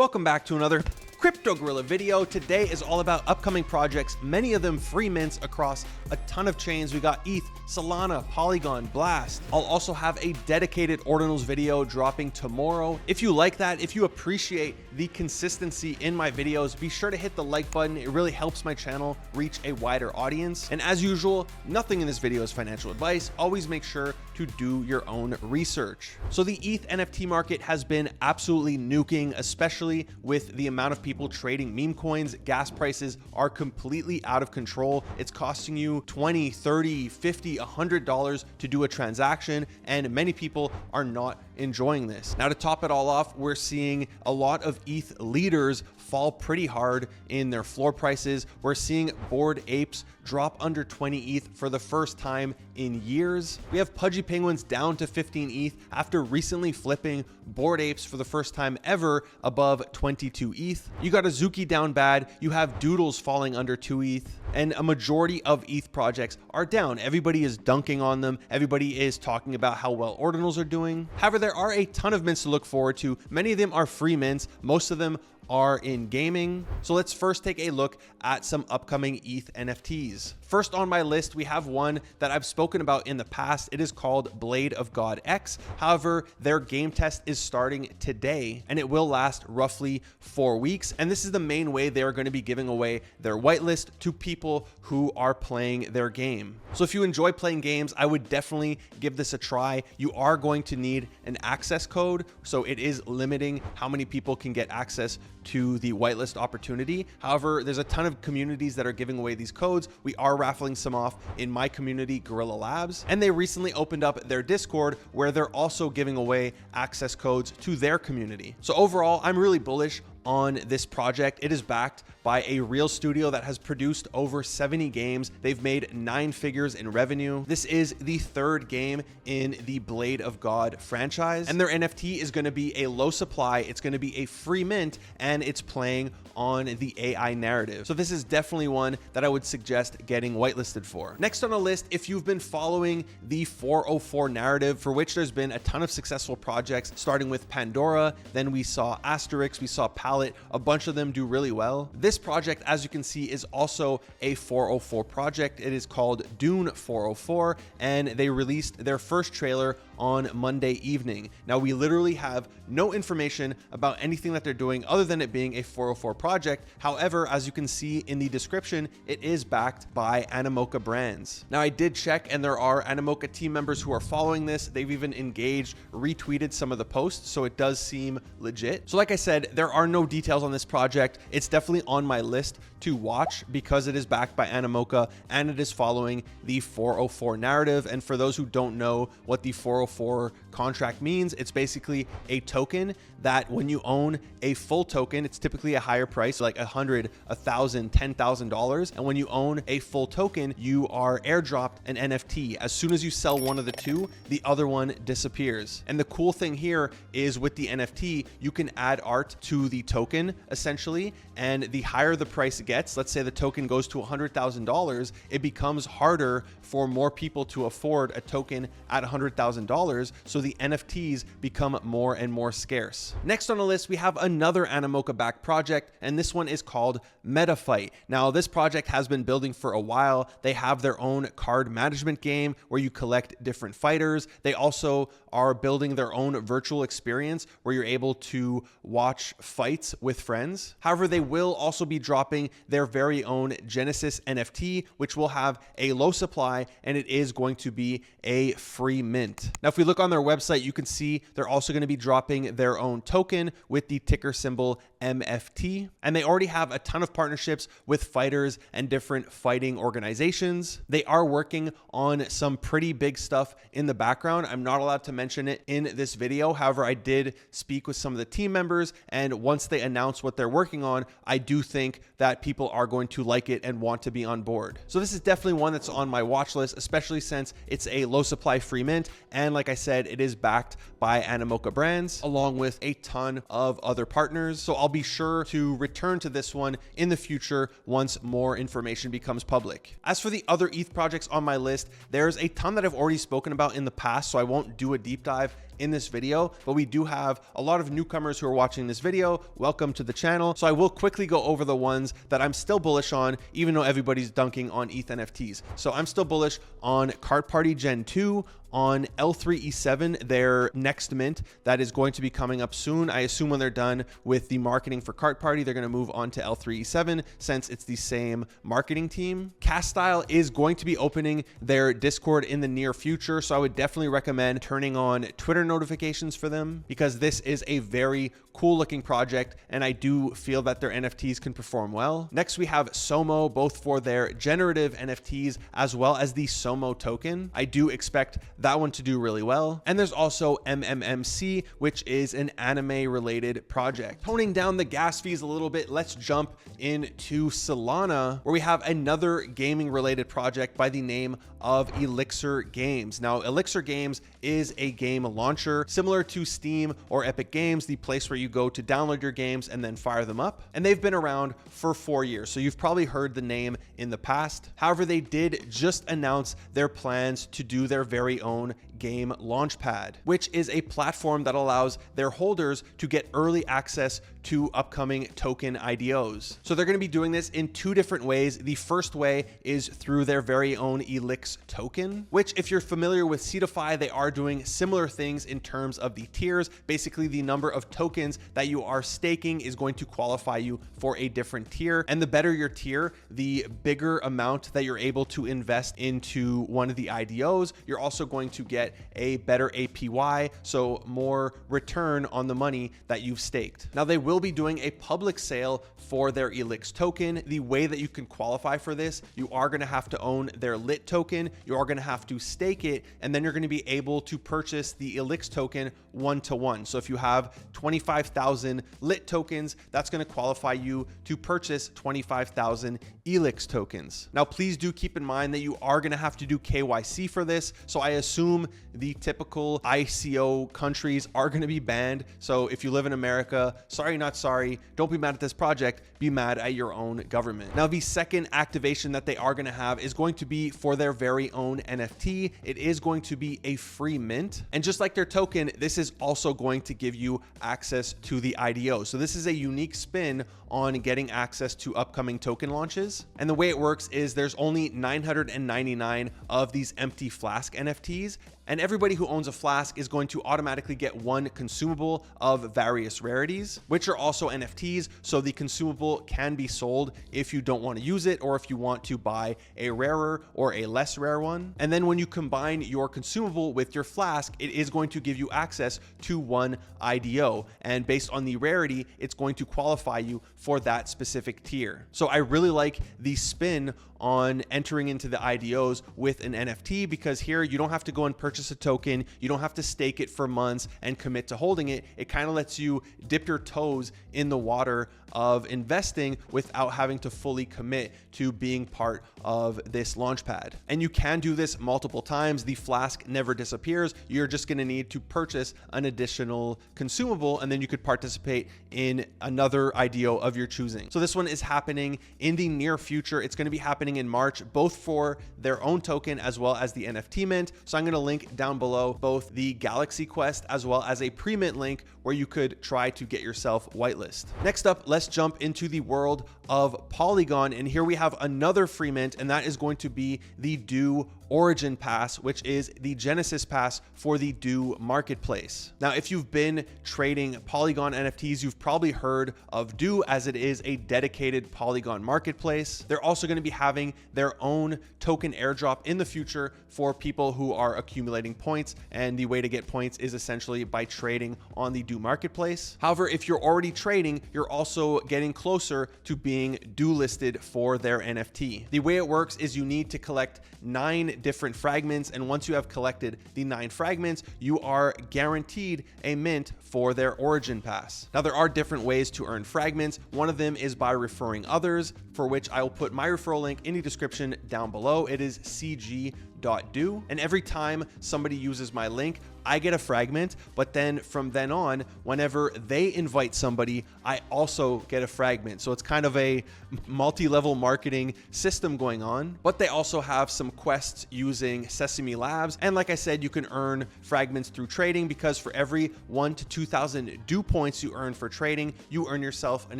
Welcome back to another Crypto Gorilla video. Today is all about upcoming projects, many of them free mints across a ton of chains. We got ETH, Solana, Polygon, BLAST. I'll also have a dedicated ordinals video dropping tomorrow. If you like that, if you appreciate the consistency in my videos, be sure to hit the like button. It really helps my channel reach a wider audience. And as usual, nothing in this video is financial advice. Always make sure to do your own research. So the ETH NFT market has been absolutely nuking, especially with the amount of people trading meme coins. Gas prices are completely out of control. It's costing you $20, $30, $50, $100 to do a transaction, and many people are not enjoying this. Now, to top it all off, we're seeing a lot of ETH leaders fall pretty hard in their floor prices. We're seeing Bored Apes drop under 20 ETH for the first time in years. We have Pudgy Penguins down to 15 ETH after recently flipping Bored Apes for the first time ever above 22 ETH. You got Azuki down bad. You have Doodles falling under 2 ETH, and a majority of ETH projects are down. Everybody is dunking on them. Everybody is talking about how well ordinals are doing. However, there are a ton of mints to look forward to. Many of them are free mints. Most of them are in gaming. So let's first take a look at some upcoming ETH NFTs. First on my list, we have one that I've spoken about in the past. It is called Blade of God X. However, their game test is starting today and it will last roughly 4 weeks. And this is the main way they're going to be giving away their whitelist to people who are playing their game. So if you enjoy playing games, I would definitely give this a try. You are going to need an access code, so it is limiting how many people can get access to the whitelist opportunity. However, there's a ton of communities that are giving away these codes. We are raffling some off in my community, Gorilla Labs, and they recently opened up their Discord where they're also giving away access codes to their community. So overall, I'm really bullish on this project. It is backed by a real studio that has produced over 70 games. They've made 9 figures in revenue. This is the 3rd game in the Blade of God franchise, and their NFT is going to be a low supply. It's going to be a free mint, and it's playing on the AI narrative. So this is definitely one that I would suggest getting whitelisted for. Next on the list, if you've been following the 404 narrative, for which there's been a ton of successful projects, starting with Pandora, then we saw Asterix, we saw Palette, a bunch of them do really well. This project, as you can see, is also a 404 project. It is called Dune 404, and they released their first trailer on Monday evening. Now, we literally have no information about anything that they're doing other than it being a 404 project. However, as you can see in the description, it is backed by Animoca Brands. Now, I did check, and there are Animoca team members who are following this. They've even engaged, retweeted some of the posts, so it does seem legit. So like I said, there are no details on this project. It's definitely on my list to watch because it is backed by Animoca and it is following the 404 narrative. And for those who don't know what the 404 contract means, it's basically a token that when you own a full token, it's typically a higher price, like $100, $1,000, $10,000. And when you own a full token, you are airdropped an NFT. As soon as you sell one of the two, the other one disappears. And the cool thing here is with the NFT, you can add art to the token essentially. And the higher the price gets, let's say the token goes to $100,000, it becomes harder for more people to afford a token at $100,000. So the NFTs become more and more scarce. Next on the list, we have another Animoca backed project, and this one is called MetaFight. Now, this project has been building for a while. They have their own card management game where you collect different fighters. They also are building their own virtual experience where you're able to watch fights with friends. However, they will also be dropping their very own Genesis NFT, which will have a low supply, and it is going to be a free mint. Now, if we look on their website, you can see they're also going to be dropping their own token with the ticker symbol MFT, and they already have a ton of partnerships with fighters and different fighting organizations. They are working on some pretty big stuff in the background. I'm not allowed to mention it in this video. However, I did speak with some of the team members, and once they announce what they're working on, I do think that people are going to like it and want to be on board. So this is definitely one that's on my watch list, especially since it's a low supply free mint. And like I said, it is backed by Animoca Brands along with a ton of other partners. So I'll be sure to return to this one in the future once more information becomes public. As for the other ETH projects on my list, there's a ton that I've already spoken about in the past, so I won't do a deep dive in this video, but we do have a lot of newcomers who are watching this video. Welcome to the channel. So I will quickly go over the ones that I'm still bullish on, even though everybody's dunking on ETH NFTs. So I'm still bullish on Cart Party Gen 2, on L3E7, their next mint that is going to be coming up soon. I assume when they're done with the marketing for Cart Party, they're going to move on to L3E7 since it's the same marketing team. Castile is going to be opening their Discord in the near future, so I would definitely recommend turning on Twitter notifications for them because this is a very cool looking project and I do feel that their NFTs can perform well. Next, we have Somo, both for their generative NFTs as well as the Somo token. I do expect that one to do really well. And there's also MMMC, which is an anime related project. Toning down the gas fees a little bit, let's jump into Solana, where we have another gaming related project by the name of Elixir Games. Now, Elixir Games is a game launcher similar to Steam or Epic Games, the place where you go to download your games and then fire them up. And they've been around for 4 years, so you've probably heard the name in the past. However, they did just announce their plans to do their very own game launchpad, which is a platform that allows their holders to get early access to upcoming token IDOs. So they're going to be doing this in 2 different ways. The first way is through their very own Elix token, which, if you're familiar with Seedify, they are doing similar things in terms of the tiers. Basically, the number of tokens that you are staking is going to qualify you for a different tier. And the better your tier, the bigger amount that you're able to invest into one of the IDOs. You're also going to get a better APY, so more return on the money that you've staked. Now, they will be doing a public sale for their Elix token. The way that you can qualify for this, you are going to have to own their lit token, you are going to have to stake it, and then you're going to be able to purchase the Elix token 1-to-1. So if you have 25,000 lit tokens, that's going to qualify you to purchase 25,000 Elix tokens. Now, please do keep in mind that you are going to have to do KYC for this. So I assume the typical ICO countries are going to be banned. So if you live in America, sorry, not sorry, don't be mad at this project, be mad at your own government. Now, the second activation that they are going to have is going to be for their very own NFT. It is going to be a free mint. And just like their token, this is also going to give you access to the IDO. So this is a unique spin on getting access to upcoming token launches. And the way it works is there's only 999 of these empty Flask NFTs, and everybody who owns a Flask is going to automatically get one consumable of various rarities, which are also NFTs. So the consumable can be sold if you don't want to use it or if you want to buy a rarer or a less rare one. And then when you combine your consumable with your Flask, it is going to give you access to one IDO. And based on the rarity, it's going to qualify you for that specific tier. So I really like the spin on entering into the IDOs with an NFT, because here you don't have to go and purchase a token. You don't have to stake it for months and commit to holding it. It kind of lets you dip your toes in the water of investing without having to fully commit to being part of this launchpad. And you can do this multiple times. The Flask never disappears. You're just going to need to purchase an additional consumable, and then you could participate in another IDO of your choosing. So this one is happening in the near future. It's going to be happening in March, both for their own token as well as the NFT mint. So I'm going to link down below both the Galaxy Quest as well as a pre-mint link where you could try to get yourself whitelist. Next up, let's jump into the world of Polygon. And here we have another free mint, and that is going to be the Do Origin Pass, which is the Genesis Pass for the Do Marketplace. Now, if you've been trading Polygon NFTs, you've probably heard of Do, as it is a dedicated Polygon marketplace. They're also going to be having their own token airdrop in the future for people who are accumulating points. And the way to get points is essentially by trading on the Do Marketplace. However, if you're already trading, you're also getting closer to being Do listed for their NFT. The way it works is you need to collect 9 different fragments, and once you have collected the 9 fragments, you are guaranteed a mint for their Origin Pass. Now, there are different ways to earn fragments. One of them is by referring others, for which I will put my referral link in the description down below. It is CG element.do. And every time somebody uses my link, I get a fragment, but then from then on, whenever they invite somebody, I also get a fragment. So it's kind of a multi-level marketing system going on, but they also have some quests using Sesame Labs. And like I said, you can earn fragments through trading, because for every 1,000 to 2,000 do points you earn for trading, you earn yourself an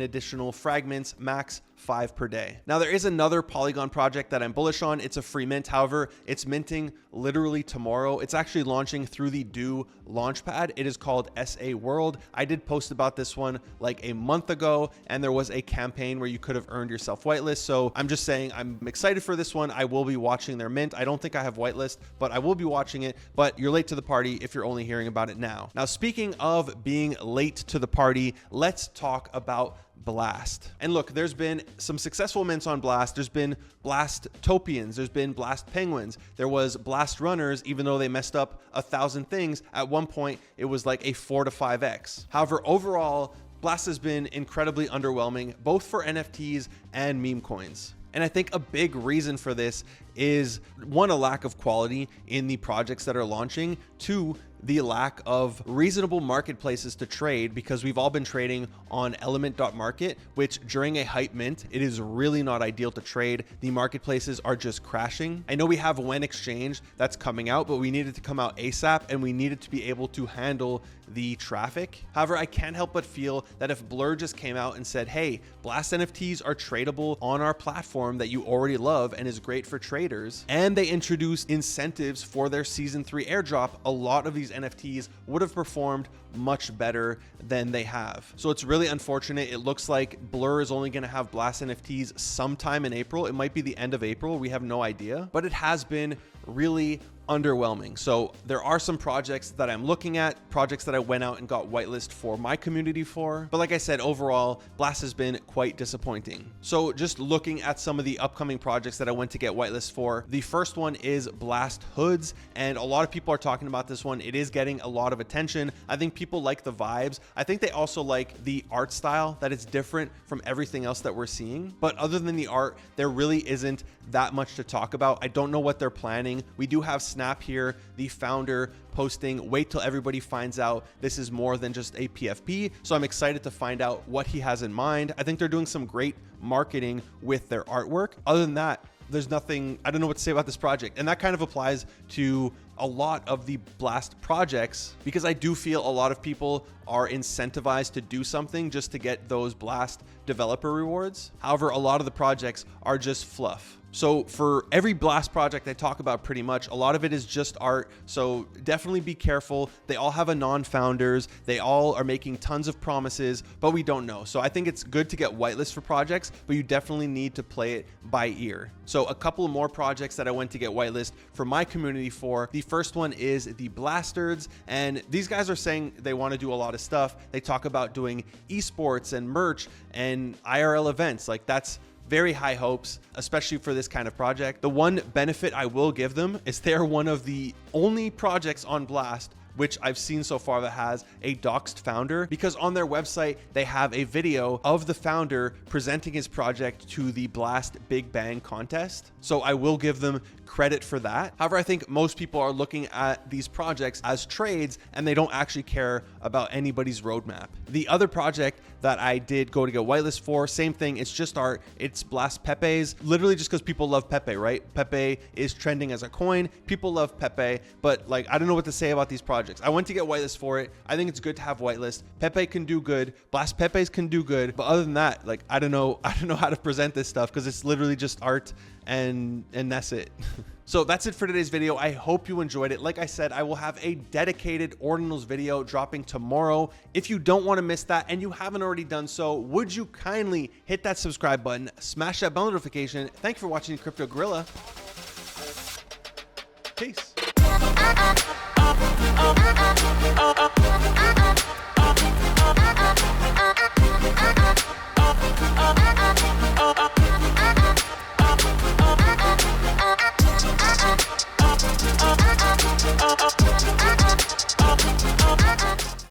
additional fragments, max 5 per day. Now there is another Polygon project that I'm bullish on. It's a free mint. However, it's minting literally tomorrow. It's actually launching through the Do launchpad. It is called SA World. I did post about this one like a month ago, and there was a campaign where you could have earned yourself whitelist. So I'm just saying I'm excited for this one. I will be watching their mint. I don't think I have whitelist, but I will be watching it. But you're late to the party if you're only hearing about it now. Now, speaking of being late to the party, let's talk about BLAST. And look, there's been some successful mints on BLAST. There's been BLAST Topians. There's been BLAST Penguins. There was BLAST Runners, even though they messed up 1,000 things. At one point, it was like a 4 to 5x. However, overall, BLAST has been incredibly underwhelming, both for NFTs and meme coins. And I think a big reason for this is, one, a lack of quality in the projects that are launching, two, the lack of reasonable marketplaces to trade, because we've all been trading on element.market, which during a hype mint, it is really not ideal to trade. The marketplaces are just crashing. I know we have When Exchange that's coming out, but we needed to come out ASAP, and we needed to be able to handle the traffic. However, I can't help but feel that if Blur just came out and said, hey, BLAST NFTs are tradable on our platform that you already love and is great for traders, and they introduced incentives for their season 3 airdrop, a lot of these NFTs would have performed much better than they have. So it's really unfortunate. It looks like Blur is only going to have BLAST NFTs sometime in April. It might be the end of April. We have no idea, but it has been really underwhelming. So there are some projects that I'm looking at, projects that I went out and got whitelist for my community for. But like I said, overall, BLAST has been quite disappointing. So just looking at some of the upcoming projects that I went to get whitelist for, the first one is BLAST Hoods. And a lot of people are talking about this one. It is getting a lot of attention. I think people like the vibes. I think they also like the art style, that it's different from everything else that we're seeing. But other than the art, there really isn't that much to talk about. I don't know what they're planning. We do have Snap here, the founder, posting, wait till everybody finds out this is more than just a PFP. So I'm excited to find out what he has in mind. I think they're doing some great marketing with their artwork. Other than that, there's nothing, I don't know what to say about this project. And that kind of applies to a lot of the BLAST projects, because I do feel a lot of people are incentivized to do something just to get those BLAST developer rewards. However, a lot of the projects are just fluff. So for every BLAST project I talk about, pretty much a lot of it is just art. So definitely be careful. They all have a non-founders. They all are making tons of promises, but we don't know. So I think it's good to get whitelist for projects, but you definitely need to play it by ear. So a couple of more projects that I went to get whitelist for my community for. The first one is the Blastards, and these guys are saying they want to do a lot of stuff. They talk about doing esports and merch and IRL events. Like, that's very high hopes, especially for this kind of project. The one benefit I will give them is they're one of the only projects on BLAST which I've seen so far that has a doxed founder, because on their website, they have a video of the founder presenting his project to the BLAST Big Bang contest. So I will give them credit for that. However, I think most people are looking at these projects as trades, and they don't actually care about anybody's roadmap. The other project that I did go to get whitelist for, same thing, it's just art. It's BLAST Pepe's, literally just because people love Pepe, right? Pepe is trending as a coin. People love Pepe, but like, I don't know what to say about these projects. I went to get whitelist for it. I think it's good to have whitelist. Pepe can do good. BLAST Pepe's can do good. But other than that, like, I don't know how to present this stuff, because it's literally just art, and that's it. So that's it for today's video. I hope you enjoyed it. Like I said, I will have a dedicated ordinals video dropping tomorrow. If you don't want to miss that, and you haven't already done so, would you kindly hit that subscribe button, smash that bell notification. Thank you for watching Crypto Gorilla. Peace.